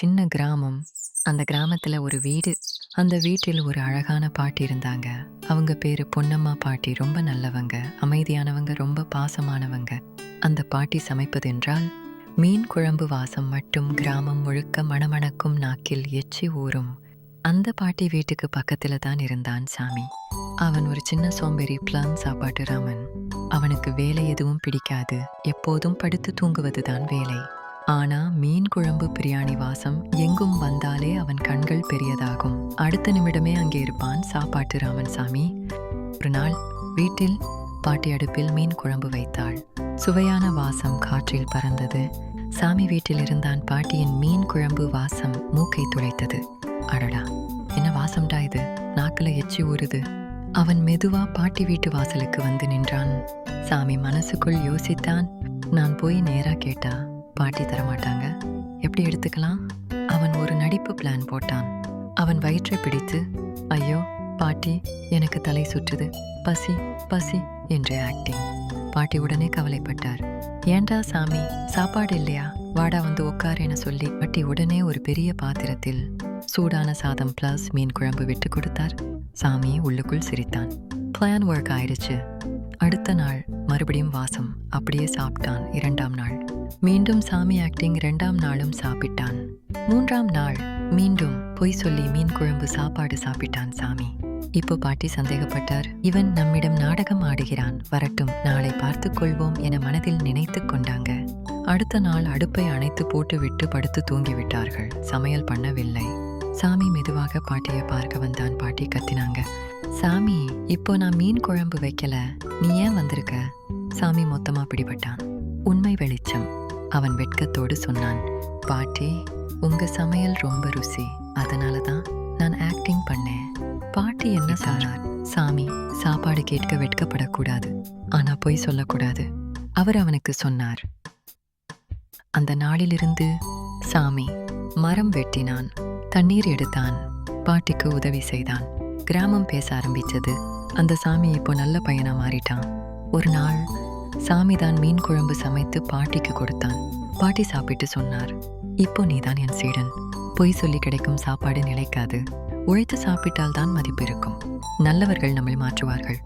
சின்ன கிராமம். அந்த கிராமத்துல ஒரு வீடு. அந்த வீட்டில் ஒரு அழகான பாட்டி இருந்தாங்க. அவங்க பேரு பொன்னம்மா பாட்டி. ரொம்ப நல்லவங்க, அமைதியானவங்க, ரொம்ப பாசமானவங்க. அந்த பாட்டி சமைப்பதென்றால் மீன் குழம்பு வாசம் மட்டும் கிராமம் முழுக்க மணமணக்கும், நாக்கில் எச்சி ஊறும். அந்த பாட்டி வீட்டுக்கு பக்கத்துல தான் இருந்தான் சாமி. அவன் ஒரு சின்ன சோம்பேறி, பிளான் சாப்பாட்டு ராமன். அவனுக்கு வேலை எதுவும் பிடிக்காது. எப்போதும் படுத்து தூங்குவதுதான் வேலை. ஆனா மீன் குழம்பு பிரியாணி வாசம் எங்கும் வந்தாலே அவன் கண்கள் பெரியதாகும். அடுத்த நிமிடமே அங்கே இருப்பான் சாப்பாட்டு ராமன் சாமி. ஒரு நாள் வீட்டில் பாட்டி அடுப்பில் மீன் குழம்பு வைத்தாள். சுவையான வாசம் காற்றில் பறந்தது. சாமி வீட்டில் இருந்தான். பாட்டியின் மீன் குழம்பு வாசம் மூக்கை துளைத்தது. அடடா, என்ன வாசம்டா இது, நாக்குல எச்சி ஊறுது. அவன் மெதுவா பாட்டி வீட்டு வாசலுக்கு வந்து நின்றான். சாமி மனசுக்குள் யோசித்தான். நான் போய் நேரா கேட்டா பாட்டி தரமாட்டாங்க, எப்படி எடுத்துக்கலாம்? அவன் ஒரு நடிப்பு பிளான் போட்டான். அவன் வயிற்றை பிடித்து, ஐயோ பாட்டி, எனக்கு தலை சுற்றுது, பசி பசி என்று ஆக்டிங். பாட்டி உடனே கவலைப்பட்டார். ஏண்டா சாமி, சாப்பாடு இல்லையா? வாடா வந்து உட்கார் என சொல்லி பாட்டி உடனே ஒரு பெரிய பாத்திரத்தில் சூடான சாதம் பிளஸ் மீன் குழம்பு விட்டு கொடுத்தார். சாமி உள்ளுக்குள் சிரித்தான். பிளான் ஒர்க் ஆயிடுச்சு. அடுத்த நாள் மறுபடியும் வாசம். அப்படியே சாப்பிட்டான். 2ஆம் நாள் மீண்டும் சாமி ஆக்டிங். 2ஆம் நாளும் சாப்பிட்டான். 3ஆம் நாள் மீண்டும் பொய் சொல்லி மீன் குழம்பு சாப்பாடு சாப்பிட்டான் சாமி. இப்போ பாட்டி சந்தேகப்பட்டார். இவன் நம்மிடம் நாடகம் ஆடுகிறான், வரட்டும், நாளை பார்த்துக் கொள்வோம் என மனதில் நினைத்து கொண்டாங்க. அடுத்த நாள் அடுப்பை அணைத்து போட்டுவிட்டு படுத்து தூங்கிவிட்டார்கள். சமையல் பண்ணவில்லை. சாமி மெதுவாக பாட்டியை பார்க்க வந்தான். பாட்டி கத்தினாங்க, சாமி, இப்போ நான் மீன் குழம்பு வைக்கல, நீ ஏன் வந்திருக்க? சாமி மொத்தமா பிடிபட்டான். உண்மை வெளிச்சம். அவன் வெட்கத்தோடு சொன்னான், பாட்டி, உங்க சமையல் ரொம்ப ருசி, அதனால தான் நான் ஆக்டிங் பண்ணேன். பாட்டி என்ன சொன்னார்? சாமி, சாப்பாடு கேட்க வெட்கப்படக்கூடாது, ஆனா பொய் சொல்லக்கூடாது. அவர் அவனுக்கு சொன்னார். அந்த நாளிலிருந்து சாமி மரம் வெட்டினான், தண்ணீர் எடுத்தான், பாட்டிக்கு உதவி செய்தான். கிராமம் பேச ஆரம்பிச்சது. அந்த சாமி இப்போ நல்ல பையனா மாறிட்டான். ஒரு நாள் சாமி தான் மீன் குழம்பு சமைத்து பாட்டிக்கு கொடுத்தான். பாட்டி சாப்பிட்டு சொன்னார், இப்போ நீதான் என் சீடன். பொய் சொல்லி கிடைக்கும் சாப்பாடு நிலைக்காது. உழைத்து சாப்பிட்டால் தான் மதிப்பு இருக்கும். நல்லவர்கள் நம்மை மாற்றுவார்கள்.